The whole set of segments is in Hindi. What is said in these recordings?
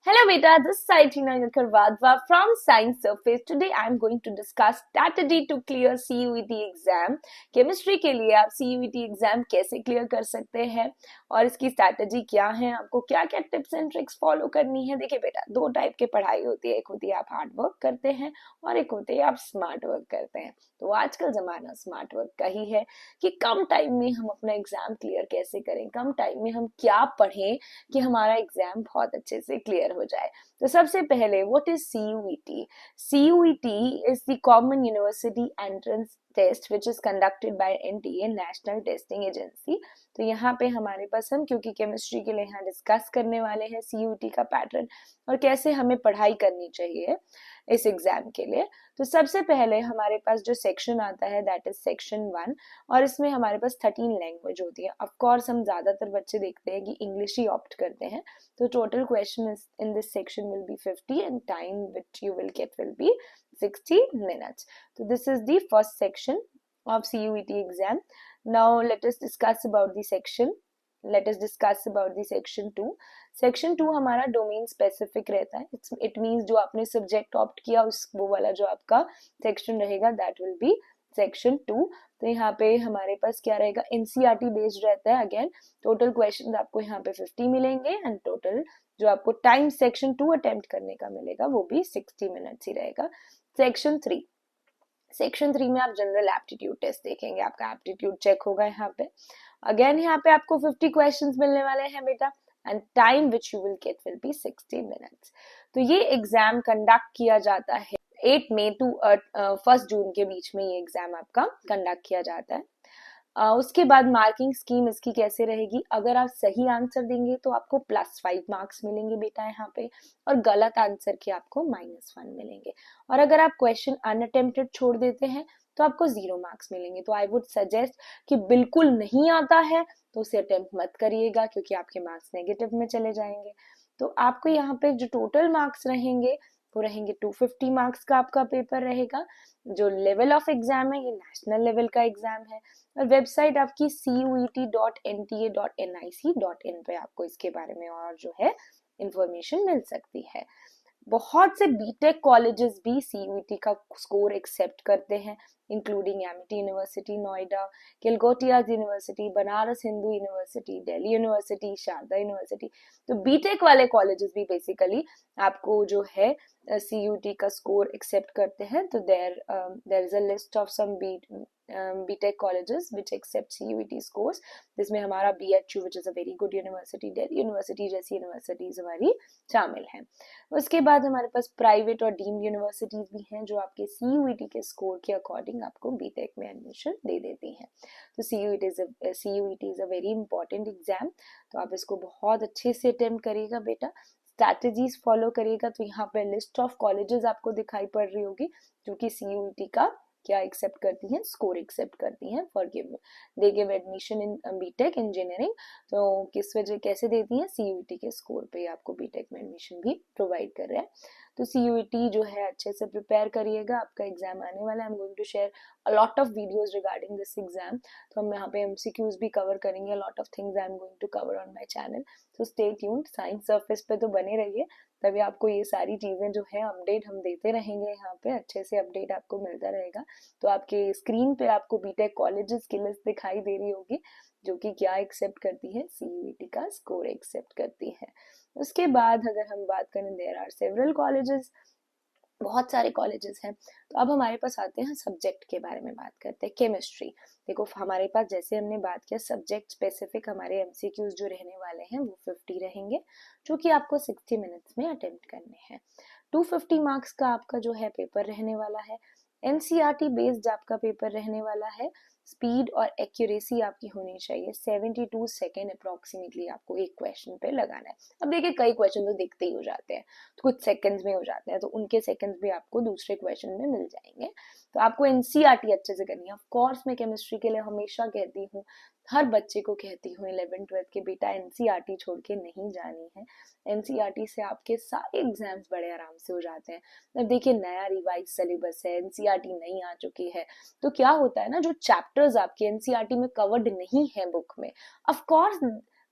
Hello beta, this is Saitina Karwadva from Science Surface. Today I am going to discuss strategy to clear CUET exam. Chemistry के लिए आप CUET एग्जाम कैसे क्लियर कर सकते हैं और इसकी स्ट्रैटेजी क्या है, आपको क्या क्या टिप्स एंड ट्रिक्स फॉलो करनी है। देखिए बेटा, दो टाइप की पढ़ाई होती है, एक होती है आप हार्ड वर्क करते हैं और एक होती है आप स्मार्ट वर्क करते हैं। तो आजकल जमाना स्मार्ट वर्क का ही है कि कम टाइम में हम अपना एग्जाम क्लियर कैसे करें, कम टाइम में हम क्या पढ़ें कि हमारा एग्जाम बहुत अच्छे से क्लियर हो जाए। तो सबसे पहले what is CUET? CUET is the Common University Entrance Test which is conducted by NTA National Testing Agency। तो यहाँ पे हमारे पास हम क्योंकि केमिस्ट्री के लिए यहाँ डिस्कस करने वाले हैं CUET का पैटर्न और कैसे हमें पढ़ाई करनी चाहिए इस एग्जाम के लिए। तो सबसे पहले हमारे पास जो सेक्शन आता है दैट इज सेक्शन 1 और इसमें हमारे पास 13 लैंग्वेज होती है। ऑफ कोर्स हम ज्यादातर बच्चे देखते हैं कि इंग्लिश ही ऑप्ट करते हैं। तो total question is in this section will be 50 and time which you will get will be 60 minutes. So this is the first section of CUET exam. Now let us discuss about the section. Let us discuss about the section 2. Section 2 हमारा डोमेन स्पेसिफिक रहता है। इट मीन्स जो आपने सब्जेक्ट ऑप्ट किया उस वो वाला जो आपका सेक्शन रहेगा दैट विल बी सेक्शन 2। तो यहाँ पे हमारे पास क्या रहेगा, एनसीईआरटी बेस्ड रहता है। अगेन टोटल क्वेश्चन आपको यहाँ पे 50 मिलेंगे एंड टोटल जो आपको टाइम सेक्शन 2 अटेम्प्ट करने का मिलेगा वो भी 60 मिनट्स ही रहेगा। सेक्शन 3 में आप जनरल एप्टीट्यूड टेस्ट देखेंगे, आपका एप्टीट्यूड चेक होगा यहाँ पे। अगेन यहाँ पे आपको 50 क्वेश्चंस मिलने वाले हैं बेटा and time which you will get will be 60 minutes. तो ये एग्जाम कंडक्ट किया जाता है 8 मई टू 1 जून के बीच में। ये एग्जाम आपका कंडक्ट किया जाता है। उसके बाद मार्किंग स्कीम इसकी कैसे रहेगी, अगर आप सही आंसर देंगे तो आपको +5 मार्क्स मिलेंगे बेटा यहाँ पे और गलत आंसर के आपको -1 मिलेंगे। और अगर आप क्वेश्चन अनअटेम्प्टेड छोड़ देते हैं तो आपको 0 मार्क्स मिलेंगे। तो आई वुड सजेस्ट कि बिल्कुल नहीं आता है तो उसे अटेम्प्ट मत करिएगा क्योंकि आपके मार्क्स नेगेटिव में चले जाएंगे। तो आपको यहाँ पे जो टोटल मार्क्स रहेंगे वो रहेंगे 250 मार्क्स का आपका पेपर रहेगा। जो लेवल ऑफ एग्जाम है ये नेशनल लेवल का एग्जाम है और वेबसाइट आपकी cuet.nta.nic.in पे आपको इसके बारे में और जो है इंफॉर्मेशन मिल सकती है। बहुत से बीटेक कॉलेजेस भी CUET का स्कोर एक्सेप्ट करते हैं, including Amity University Noida, Galgotias University, Banaras Hindu University, Delhi University, Sharda University. तो बीटेक वाले कॉलेजेस भी बेसिकली आपको जो है CUET का स्कोर एक्सेप्ट करते हैं। तो there is a list of some BTech colleges which accept CUET scores, जिसमें हमारा BHU which is a very good university, Delhi university जैसी यूनिवर्सिटीज हमारी शामिल हैं। उसके बाद हमारे पास प्राइवेट और डीम्ड यूनिवर्सिटीज भी हैं जो आपके CUET के स्कोर के अकॉर्डिंग आपको बीटेक में एडमिशन दे देती हैं। तो CUET is a very important exam. तो आप इसको बहुत अच्छे से अटेम्प्ट करिएगा बेटा, स्ट्रैटेजीज फॉलो करिएगा। तो यहाँ पे लिस्ट ऑफ कॉलेजेस आपको दिखाई पड़ रही होगी जो कि CUET का क्या एक्सेप्ट करती हैं, स्कोर एक्सेप्ट करती हैं for they give admission in BTech engineering. तो किस वजह कैसे देती हैं, CUET के स्कोर पे आपको बीटेक में एडमिशन भी प्रोवाइड कर रहे हैं। तो CUET जो है अच्छे से प्रिपेयर करिएगा, आपका एग्जाम आने वाला है। I am going to share a lot of videos regarding this exam. तो हम यहाँ पे MCQs भी कवर करेंगे, lot of things I am going to cover on my channel. So stay tuned, science surface पे तो बने रहिए, तभी आपको ये सारी चीजें जो है अपडेट हम देते रहेंगे। यहाँ पे अच्छे से अपडेट आपको मिलता रहेगा। तो आपके स्क्रीन पे आपको बीटेक कॉलेजेस की लिस्ट दिखाई दे रही होगी जो कि क्या एक्सेप्ट करती है, CUET का स्कोर एक्सेप्ट करती है। उसके बाद अगर हम बात करें, देयर आर सेवरल कॉलेजेस, बहुत सारे कॉलेजेस हैं। तो अब हमारे पास आते हैं सब्जेक्ट के बारे में बात करते हैं। केमिस्ट्री, देखो हमारे पास जैसे हमने बात किया सब्जेक्ट स्पेसिफिक हमारे MCQs जो रहने वाले हैं वो 50 रहेंगे जो कि आपको 60 मिनट्स में अटेम्प्ट करने हैं। 250 मार्क्स का आपका जो है पेपर रहने वाला है। NCERT बेस्ड आपका पेपर रहने वाला है। स्पीड और एक्यूरेसी आपकी होनी चाहिए 72 सेकेंड अप्रोक्सीमेटली आपको एक क्वेश्चन पे लगाना है। अब देखिए कई क्वेश्चन तो दिखते ही हो जाते हैं, तो कुछ सेकंड्स में हो जाते हैं, तो उनके सेकंड्स भी आपको दूसरे क्वेश्चन में मिल जाएंगे। तो आपको NCERT अच्छे से करनी है। ऑफ कोर्स मैं केमिस्ट्री के लिए हमेशा कहती हूँ, हर बच्चे को कहती हूँ 11th 12th के बेटा NCERT छोड़ के नहीं जानी है। NCERT से आपके सारे एग्जाम्स बड़े आराम से हो जाते हैं। अब देखिए नया रिवाइज सिलेबस है, NCERT नहीं आ चुकी है, तो क्या होता है ना, जो चैप्टर्स आपके NCERT में कवर्ड नहीं है बुक में, ऑफ कोर्स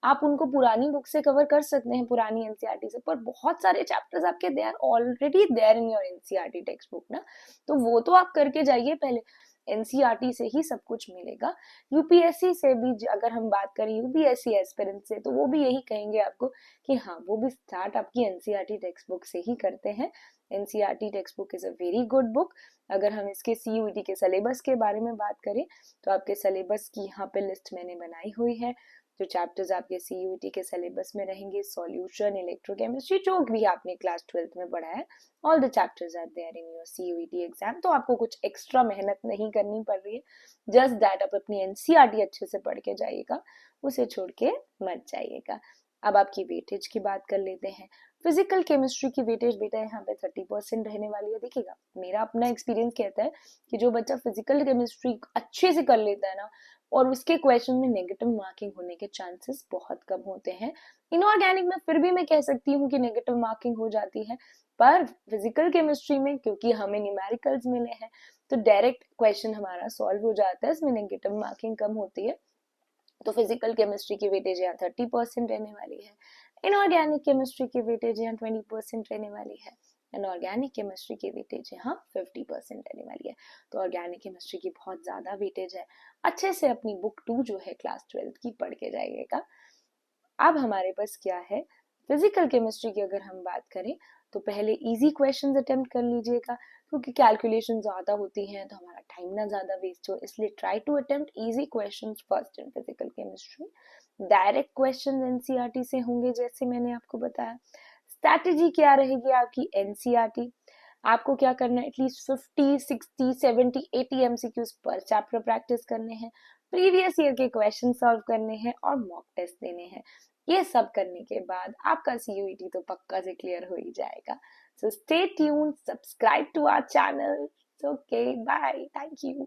आप उनको पुरानी बुक से कवर कर सकते हैं, पुरानी एनसीईआरटी से, पर बहुत सारे चैप्टर्स आपके they are already there in your NCERT textbook ना, तो वो तो आप करके जाइए पहले। एनसीईआरटी से ही सब कुछ मिलेगा। यूपीएससी से भी अगर हम बात करें, यूपीएससी एस्पिरेंट से, तो वो भी यही कहेंगे आपको कि हाँ वो भी स्टार्ट आपकी एनसीईआरटी टेक्स्ट बुक से ही करते हैं। NCERT text book is a very good book. अगर हम इसके सीयूईटी के सिलेबस के बारे में बात करें तो आपके सिलेबस की यहाँ पे लिस्ट मैंने बनाई हुई है। जो चैप्टर्स आपके सीयूईटी के सिलेबस में रहेंगे, सॉल्यूशन, इलेक्ट्रोकेमिस्ट्री, जो भी आपने क्लास 12th में पढ़ा है, all the chapters are there in your CUET exam. तो आपको कुछ एक्स्ट्रा मेहनत नहीं करनी पड़ रही है, जस्ट दैट आप अपनी एनसीईआरटी अच्छे से पढ़ के जाइएगा, उसे छोड़ के मत जाइएगा। अब आपकी वेटेज की बात कर लेते हैं। फिजिकल केमिस्ट्री की वेटेज बेटा यहाँ पे 30% रहने वाली है। देखिएगा, मेरा अपना एक्सपीरियंस कहता है कि जो बच्चा फिजिकल केमिस्ट्री अच्छे से कर लेता है ना, और उसके क्वेश्चन में नेगेटिव मार्किंग होने के चांसेस बहुत कम होते हैं। इनऑर्गेनिक में फिर भी मैं कह सकती हूँ कि नेगेटिव मार्किंग हो जाती है, पर फिजिकल केमिस्ट्री में क्योंकि हमें न्यूमेरिकल्स मिले हैं तो डायरेक्ट क्वेश्चन हमारा सॉल्व हो जाता है, इसमें नेगेटिव मार्किंग कम होती है। तो फिजिकल केमिस्ट्री की वेटेज यहाँ 30% रहने वाली है। इनऑर्गेनिक केमिस्ट्री की वेटेज यहाँ 20% रहने वाली है। एंड ऑर्गेनिक केमिस्ट्री की वेटेज यहाँ 50% रहने वाली है। तो ऑर्गेनिक केमिस्ट्री की बहुत ज्यादा वेटेज है। अच्छे से अपनी बुक 2 जो है क्लास 12th की पढ़ के जाइएगा। अब हमारे पास क्या है, फिजिकल केमिस्ट्री की अगर हम बात करें तो पहले इजी क्वेश्चंस अटेम्प्ट कर लीजिएगा, क्योंकि कैलकुलेशन ज्यादा होती हैं तो हमारा टाइम ना ज्यादा वेस्ट हो, इसलिए try to attempt easy questions first in physical chemistry. Direct questions NCERT से होंगे जैसे मैंने आपको बताया। स्ट्रैटेजी क्या रहेगी आपकी, एनसीईआरटी आपको क्या करना है, एटलीस्ट 50, 60, 70, 80 एमसीक्यूज पर चैप्टर प्रैक्टिस करने हैं, प्रीवियस ईयर के क्वेश्चन सॉल्व करने हैं और मॉक टेस्ट देने हैं। ये सब करने के बाद आपका सीयूईटी तो पक्का से क्लियर हो ही जाएगा। So stay tuned, subscribe to our channel. Okay, bye, thank you.